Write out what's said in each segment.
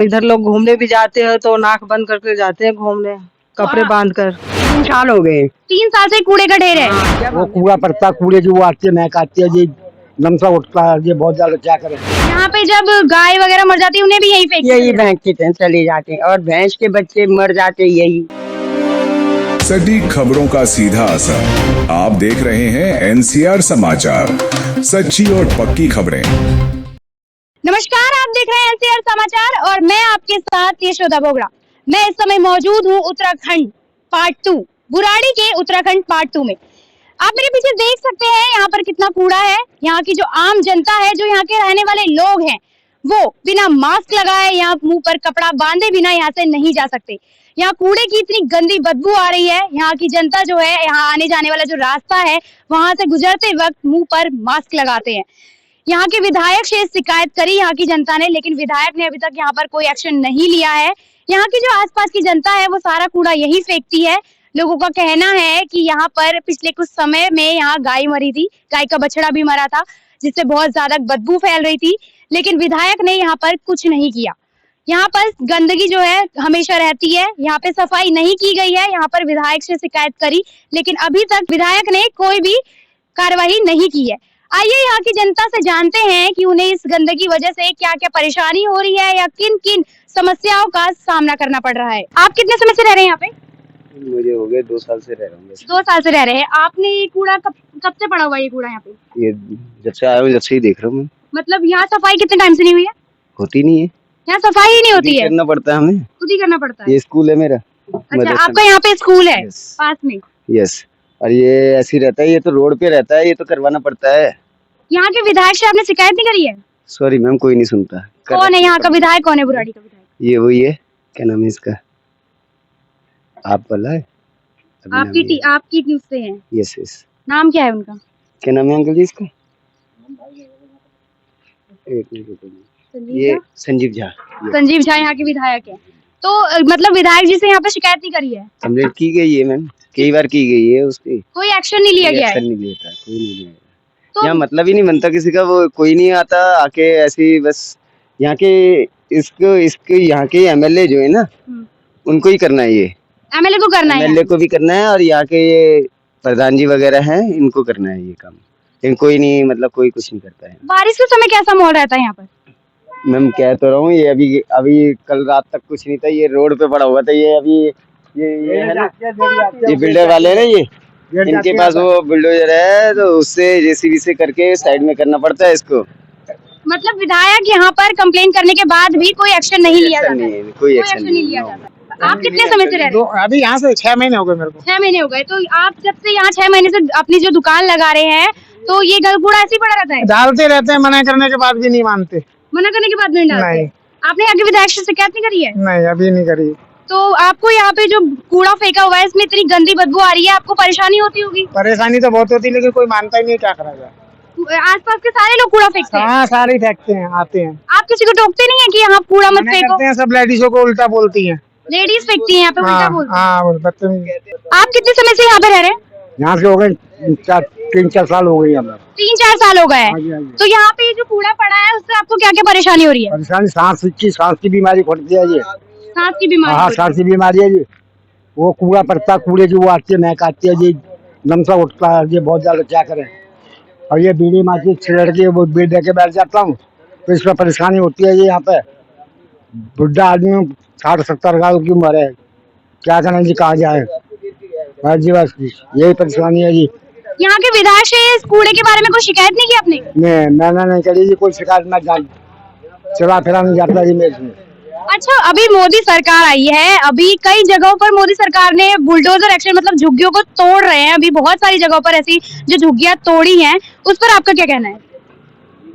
इधर लोग घूमने भी जाते हैं तो नाक बंद करके जाते हैं घूमने, कपड़े बांध कर। 3 साल हो गए। 3 साल से कूड़े का ढेर है। वो कूड़ा पड़ता, कूड़े की वो आती है, महक आती है जी, नमसा उठता है ये, बहुत ज्यादा क्या करें। यहाँ पे जब गाय वगैरह मर जाती है उन्हें भी यही फेंक यही फेंकते हैं, चले जाते हैं, और भैंस के बच्चे मर जाते यही। सटीक खबरों का सीधा असर। आप देख रहे हैं एनसीआर समाचार, सच्ची और पक्की खबरें। नमस्कार, आप देख रहे हैं एनसीआर समाचार और मैं आपके साथ यशोदा बोगड़ा। मैं इस समय मौजूद हूँ उत्तराखंड पार्ट 2, बुराड़ी के उत्तराखंड पार्ट 2 में। आप मेरे पीछे देख सकते हैं यहाँ पर कितना कूड़ा है। यहाँ की जो आम जनता है, जो यहाँ के रहने वाले लोग हैं, वो बिना मास्क लगाए, यहाँ मुंह पर कपड़ा बांधे बिना यहाँ से नहीं जा सकते। यहाँ कूड़े की इतनी गंदी बदबू आ रही है। यहाँ की जनता जो है, यहाँ आने जाने वाला जो रास्ता है, वहां से गुजरते वक्त मुंह पर मास्क लगाते हैं। यहाँ के विधायक से शिकायत करी यहाँ की जनता ने, लेकिन विधायक ने अभी तक यहाँ पर कोई एक्शन नहीं लिया है। यहाँ की जो आसपास की जनता है वो सारा कूड़ा यही फेंकती है। लोगों का कहना है कि यहाँ पर पिछले कुछ समय में यहाँ गाय मरी थी, गाय का बछड़ा भी मरा था, जिससे बहुत ज्यादा बदबू फैल रही थी, लेकिन विधायक ने यहाँ पर कुछ नहीं किया। यहाँ पर गंदगी जो है हमेशा रहती है, यहाँ पे सफाई नहीं की गई है। यहाँ पर विधायक से शिकायत करी, लेकिन अभी तक विधायक ने कोई भी कार्रवाई नहीं की है। आइए यहाँ की जनता से जानते हैं कि उन्हें इस गंदगी वजह से क्या क्या परेशानी हो रही है या किन किन समस्याओं का सामना करना पड़ रहा है। आप कितने समय से रह रहे हैं यहाँ पे? मुझे हो गए 2 साल से रह रहा हूँ। 2 साल से रह रहे हैं। आपने ये कूड़ा कब से पड़ा हुआ है? ये कूड़ा यहाँ पे ये जब से आया हूँ, जब से ही देख रहा हूँ मैं। मतलब यहाँ सफाई कितने टाइम से नहीं हुई है? होती नहीं है, यहाँ सफाई ही नहीं होती है, करना पड़ता है हमें, खुद ही करना पड़ता है। ये स्कूल है मेरा। अच्छा, आपका यहाँ पे स्कूल है यस। पास में? यस, और ये ऐसे ही रहता है, ये तो रोड पे रहता है, ये तो करवाना पड़ता है। यहाँ के विधायक से आपने शिकायत नहीं करी है? सॉरी मैम, कोई नहीं सुनता। कौन है यहाँ का विधायक? कौन है बुराड़ी का विधायक? ये वही है, क्या नाम है इसका, आप वाला है? आपकी न्यूज़ से है? Yes yes. नाम क्या है उनका? क्या नाम है अंकल जी इसका? एक मिनट, ये संजीव झा। संजीव झा यहाँ के विधायक है। तो मतलब विधायक जी से यहाँ पे शिकायत नहीं करी है? कंप्लेंट की गई है मैम, कई बार की गई है, उसकी कोई एक्शन नहीं लिया गया है? एक्शन नहीं लेता, कोई नहीं लिया। तो यहाँ मतलब ही नहीं बनता किसी का, वो कोई नहीं आता आके ऐसे ही बस। यहाँ के इसके यहाँ के एमएलए जो है ना, उनको ही करना है, ये एमएलए को करना है, एमएलए को भी करना है, और यहाँ के ये प्रधान जी वगैरह हैं, इनको करना है ये काम। लेकिन कोई नहीं, मतलब कोई कुछ नहीं करता है। बारिश के समय कैसा माहौल रहता है यहाँ पर? मैम कह तो रहा हूँ, ये अभी कल रात तक कुछ नहीं था, ये रोड पे पड़ा हुआ था। ये अभी ये है ना, ये बिल्डर वाले है ना, ये इनके पास वो बुलडोजर है, तो उससे जेसीबी से करके साइड में करना पड़ता है इसको। मतलब विधायक यहाँ पर कंप्लेन करने के बाद भी कोई एक्शन नहीं लिया जाता है? कोई एक्शन नहीं लिया जाता। आप कितने समय से रह रहे हैं? अभी यहाँ से 6 महीने हो गए मेरे को। 6 महीने हो गए। तो आप जब से यहाँ 6 महीने से अपनी जो दुकान लगा रहे हैं, तो ये कूड़ा ऐसे ही पड़ा रहता है? डालते रहते हैं, मना करने के बाद भी नहीं मानते। मना करने के बाद नहीं डालते? नहीं। आपने यहाँ के विधायक से शिकायत नहीं करी है? नहीं, अभी नहीं करी। तो आपको यहाँ पे जो कूड़ा फेंका हुआ है, इसमें इतनी गंदी बदबू आ रही है, आपको परेशानी होती होगी? परेशानी तो बहुत होती है, लेकिन कोई मानता ही नहीं, क्या करा जाए। आसपास के सारे लोग कूड़ा फेंकते हैं? हाँ, सारे फेंकते हैं, आते हैं। आप किसी को टोकते नहीं है कि यहाँ कूड़ा मत फेंको? करते हैं, सब लेडीजों को उल्टा बोलती हैं। लेडीज फेंकती हैं यहाँ पे, उल्टा बोलती हैं। हाँ, आप कितने समय से यहाँ पे रह रहे हैं? यहाँ से हो गए 3-4 साल हो गई हमें। 3-4 साल हो गए हाँ जी, हैं। हाँ जी। तो यहाँ पे जो कूड़ा पड़ा है, उससे आपको क्या क्या परेशानी हो रही है? परेशानी सांस की बीमारी फटती है जी। सांस की बीमारी? हाँ, सांस की बीमारी है जी। वो कूड़ा पड़ता, कूड़े की वो आती है, महक आती है जी, नमसा उठता है ये, बहुत ज्यादा क्या करें। और ये बीड़ी माची छिड़ के वो बीड़ दे के बैठ जाता हूँ, तो इसमें परेशानी होती है जी। यहाँ पे बुढ़ा आदमी 60-70 साल की उम्र है, क्या करें जी, कहाँ जाए। बस जी, बस यही परेशानी है जी। यहाँ के विधायक से इस कूड़े के बारे में कोई शिकायत नहीं की आपने? मैंने नहीं करी जी, कोई शिकायत मैं चला फिरा नहीं जाता जी मेरे से। अच्छा, अभी मोदी सरकार आई है, अभी कई जगहों पर मोदी सरकार ने बुलडोजर एक्शन, मतलब झुग्गियों को तोड़ रहे हैं। अभी बहुत सारी जगहों पर ऐसी जो झुग्गियां तोड़ी हैं, उस पर आपका क्या कहना है?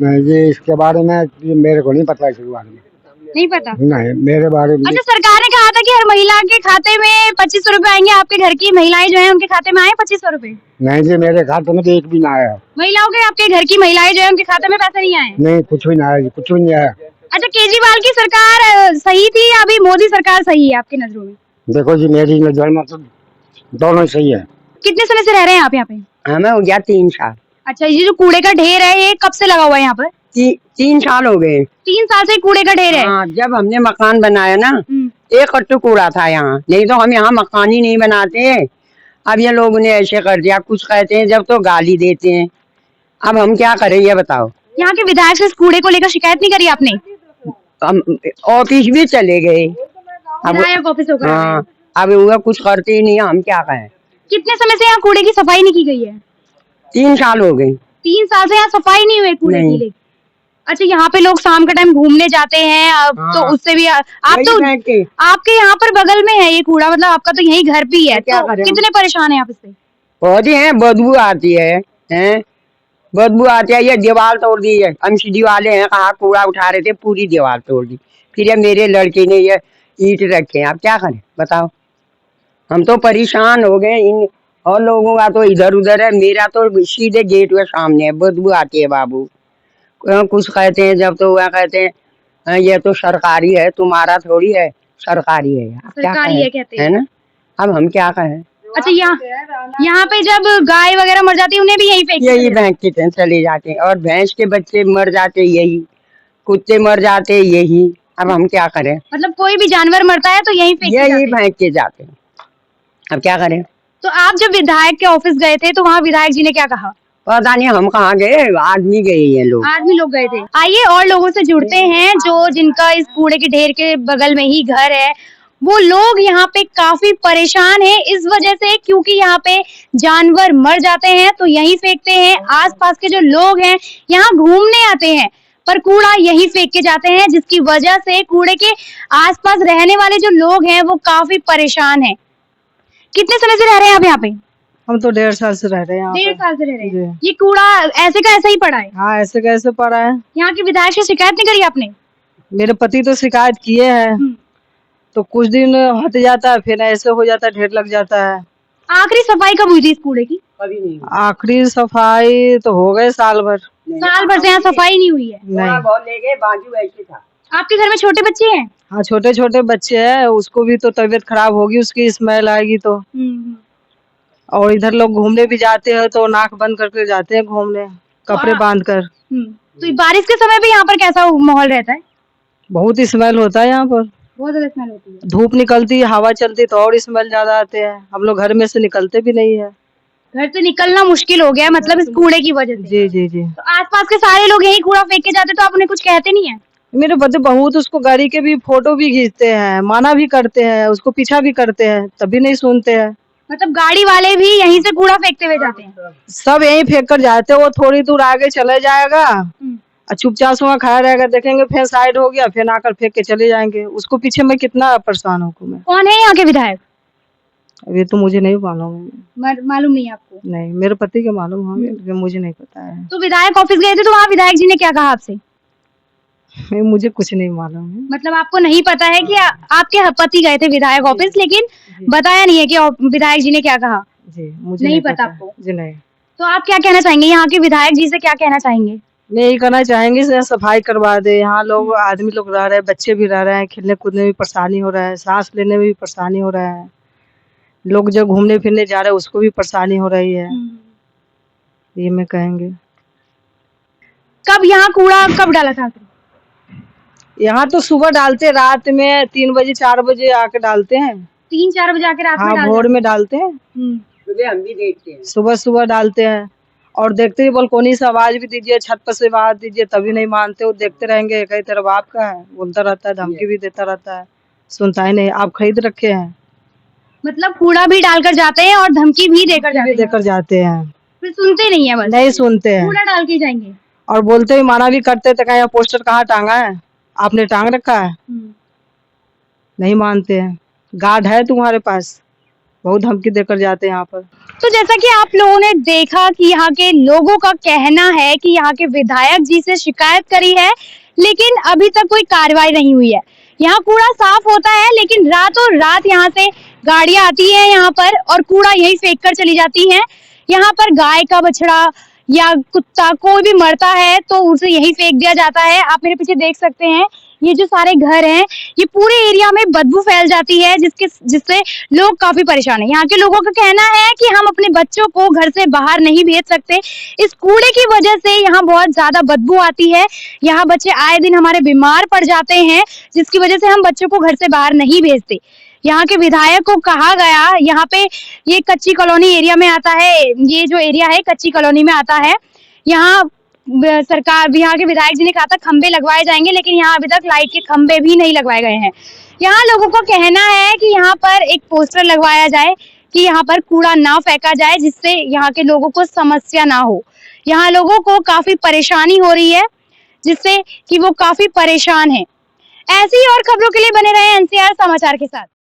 नहीं जी, इसके बारे में मेरे को नहीं पता, इसके बारे में नहीं पता? नहीं, मेरे बारे में। अच्छा, सरकार ने कहा था कि हर महिला के खाते में 2500 रुपए आएंगे। आपके घर की महिलाएं जो है, उनके खाते में आए 2500 रुपए? नहीं जी, मेरे खाते में तो एक भी ना आया। महिलाओं के, आपके घर की महिलाएं जो है, उनके खाते में पैसे नहीं आए? नहीं, कुछ भी ना आया जी, कुछ भी नहीं आया। अच्छा, केजरीवाल की सरकार सही थी या अभी मोदी सरकार सही है आपकी नजरों में? देखो जी, मेरी नजर में तो दोनों ही सही है। कितने समय से रह रहे हैं आप यहाँ पे? हमें हो गया 3 साल। अच्छा, ये जो कूड़े का ढेर है, ये कब से लगा हुआ है यहाँ पर? 3 साल हो गए। 3 साल से कूड़े का ढेर है। हाँ, जब हमने मकान बनाया ना, हम्म, 1 कट्टू कूड़ा था यहाँ, नहीं तो हम यहाँ मकान ही नहीं बनाते। अब ये लोगों ने ऐसे कर दिया, कुछ कहते हैं जब तो गाली देते हैं। अब हम क्या करें ये बताओ। यहाँ के विधायक से इस कूड़े को लेकर शिकायत नहीं करी आपने? हम ऑफिस भी चले गए। अब विधायक ऑफिस होकर आए हैं। हाँ, अब वो कुछ करते ही नहीं, हम क्या कहें। कितने समय से यहाँ कूड़े की सफाई नहीं की गई है? 3 साल हो गए। 3 साल से यहाँ सफाई नहीं हुई कूड़े की नहीं। लेकिन। अच्छा, यहाँ पे लोग शाम का टाइम घूमने जाते हैं, अब हाँ। तो उससे भी आप वही तो फेंक के। आपके यहाँ पर बगल में है ये कूड़ा, मतलब आपका तो यही घर भी है, तो क्या तो करें? कितने परेशान हैं आप इससे? पौधे हैं, बदबू आती है, हैं? बदबू आती है। ये दीवार तोड़ दी है, एमसीडी वाले हैं, कहा कूड़ा उठा रहे थे, पूरी दीवार तोड़ दी। फिर ये मेरे लड़के ने ये ईंट रखे हैं, आप क्या करें बताओ। हम तो परेशान हो गए। इन और लोगों का तो इधर उधर है, मेरा तो सीधे गेट के सामने है, बदबू आती है बाबू। कुछ कहते हैं जब तो वह कहते हैं ये तो सरकारी है, तुम्हारा थोड़ी है, सरकारी है। अब क्या सरकारी है कहें, कहते हैं। है ना। अब हम क्या कहें। अच्छा, यहाँ पे जब गाय वगैरह मर जाती है उन्हें भी यही फेंक यही बैंक के चले जाते हैं, और भैंस के बच्चे मर जाते यही, कुत्ते मर जाते यही। अब हम क्या करें। मतलब कोई भी जानवर मरता है तो यही फेंक के यही जाते हैं। फेंक के जाते हैं, अब क्या करें। तो आप जब विधायक के ऑफिस गए थे तो वहाँ विधायक जी ने क्या कहा? पता नहीं हम कहाँ गए, आदमी गए ये लोग। आदमी लोग गए थे। आइए और लोगों से जुड़ते हैं जो जिनका इस कूड़े के ढेर के बगल में ही घर है। वो लोग यहाँ पे काफी परेशान हैं इस वजह से, क्योंकि यहाँ पे जानवर मर जाते हैं तो यहीं फेंकते हैं। आसपास के जो लोग हैं यहाँ घूमने आते हैं पर कूड़ा यहीं फेंक के जाते हैं, जिसकी वजह से कूड़े के आसपास रहने वाले जो लोग हैं वो काफी परेशान हैं। कितने समय से रह रहे हैं आप यहाँ पे? हम तो 1.5 साल से रह रहे हैं यहाँ 1.5 पे। साल से रह रहे हैं। जी। ये कूड़ा ऐसे का ऐसा ही पड़ा है? हाँ, ऐसे कैसे पड़ा है। यहाँ के विधायक से शिकायत नहीं करी आपने? मेरे पति तो शिकायत किए हैं, तो कुछ दिन हट जाता है, फिर ऐसे हो जाता है, ढेर लग जाता है। आखिरी सफाई कब हुई थी इस कूड़े की? कभी नहीं। आखिरी सफाई तो हो गए साल भर। साल भर से यहाँ सफाई नहीं हुई है। नहीं। बहुत ले गए, बाजू वैसे था। आपके घर में छोटे बच्चे हैं? हाँ, छोटे छोटे बच्चे हैं, उसको भी तो तबीयत खराब होगी, उसकी स्मेल आएगी तो। और इधर लोग घूमने भी जाते हैं तो नाक बंद करके जाते हैं घूमने, कपड़े बांध कर। तो बारिश के समय भी यहाँ पर कैसा माहौल रहता है? बहुत स्मेल होता है यहाँ पर। बहुत ज्यादा स्मेल होती है। धूप निकलती है, हवा चलती तो और स्मेल ज्यादा आते हैं। हम लोग घर में से निकलते भी नहीं है। घर से निकलना मुश्किल हो गया, मतलब इस कूड़े की वजह से। जी जी जी। तो आसपास के सारे लोग यही कूड़ा फेंक के जाते तो आप उन्हें कुछ कहते नहीं है? मेरे पति बहुत उसको गाड़ी के भी फोटो भी खींचते हैं, माना भी करते हैं, उसको पीछा भी करते हैं, तभी नहीं सुनते हैं। मतलब गाड़ी वाले भी यहीं से कूड़ा फेंकते हुए जाते हैं? सब यहीं फेंक कर जाते हैं। वो थोड़ी दूर आगे चले जाएगा और चुपचाप से वहाँ खड़ा रहेगा, देखेंगे फिर साइड हो गया, फिर आकर फेंक के चले जाएंगे। उसको पीछे मैं कितना परेशान हूँ मैं। कौन है यहाँ के विधायक? अभी तो मुझे नहीं मालूम है। मालूम नहीं आपको? नहीं, मेरे पति के मालूम होंगे, लेकिन मुझे नहीं पता है। तो विधायक ऑफिस गए थे तो वहाँ विधायक जी ने क्या कहा आपसे? मुझे कुछ नहीं मालूम है। मतलब आपको नहीं पता है कि आपके पति गए थे विधायक ऑफिस, लेकिन बताया नहीं है कि विधायक जी ने क्या कहा? जी, मुझे नहीं पता आपको? जी नहीं। तो आप क्या कहना चाहेंगे, यहाँ के विधायक जी से क्या कहना चाहेंगे? मैं यही कहना चाहेंगे से सफाई करवा दे। यहाँ लोग आदमी लोग रह रहे हैं, बच्चे भी रह रहे हैं, खेलने कूदने में भी परेशानी हो रहा है, सांस लेने में भी परेशानी हो रहा है। लोग जो घूमने फिरने जा रहे हैं उसको भी परेशानी हो रही है। ये मैं कहेंगे। कब यहाँ कूड़ा कब डाला था? यहाँ तो सुबह डालते, रात में 3 बजे 4 बजे आके डालते हैं। 3-4 बजे आके रात में हाँ, डाल भोर में डालते हैं, सुबह हम भी देखते हैं। सुबह सुबह डालते हैं। और देखते ही बालकोनी से आवाज भी दीजिए, छत पर से आवाज दीजिए, तभी नहीं मानते। वो देखते रहेंगे, कई तरफ आपका है, बोलता रहता है, धमकी भी देता रहता है, सुनता ही नहीं। आप खरीद रखे हैं, मतलब कूड़ा भी डालकर जाते हैं और धमकी भी देकर जाते हैं, देकर जाते हैं, फिर सुनते नहीं है, बस नहीं सुनते हैं। कूड़ा डाल के जाएंगे। और बोलते भी माना भी करते थे, कहीं पोस्टर कहाँ टांगा है, आपने टांग रखा है, नहीं मानते हैं। गार्ड है तुम्हारे पास, बहुत धमकी देकर जाते हैं यहाँ पर। तो जैसा कि आप लोगों ने देखा कि यहाँ के लोगों का कहना है कि यहाँ के विधायक जी से शिकायत करी है, लेकिन अभी तक कोई कार्रवाई नहीं हुई है। यहाँ कूड़ा साफ होता है, लेकिन रातों रात यहाँ से गाड़ियां आती हैं यहाँ पर और कूड़ा यहीं फेंक कर चली जाती हैं। यहाँ पर गाय का बछड़ा या कुत्ता कोई भी मरता है तो उसे यहीं फेंक दिया जाता है। आप मेरे पीछे देख सकते हैं ये जो सारे घर हैं, ये पूरे एरिया में बदबू फैल जाती है जिससे लोग काफी परेशान हैं। यहाँ के लोगों का कहना है कि हम अपने बच्चों को घर से बाहर नहीं भेज सकते, इस कूड़े की वजह से यहाँ बहुत ज्यादा बदबू आती है। यहाँ बच्चे आए दिन हमारे बीमार पड़ जाते हैं, जिसकी वजह से हम बच्चों को घर से बाहर नहीं भेजते। यहाँ के विधायक को कहा गया, यहाँ पे ये कच्ची कॉलोनी एरिया में आता है, ये जो एरिया है कच्ची कॉलोनी में आता है। यहाँ सरकार, यहाँ के विधायक जी ने कहा था खंबे लगवाए जाएंगे, लेकिन यहाँ अभी तक लाइट के खंबे भी नहीं लगवाए गए हैं। यहाँ लोगों का कहना है कि यहाँ पर एक पोस्टर लगवाया जाए कि यहाँ पर कूड़ा ना फेंका जाए, जिससे यहाँ के लोगों को समस्या ना हो। यहाँ लोगों को काफी परेशानी हो रही है, जिससे कि वो काफी परेशान है। ऐसी और खबरों के लिए बने रहे एनसीआर समाचार के साथ।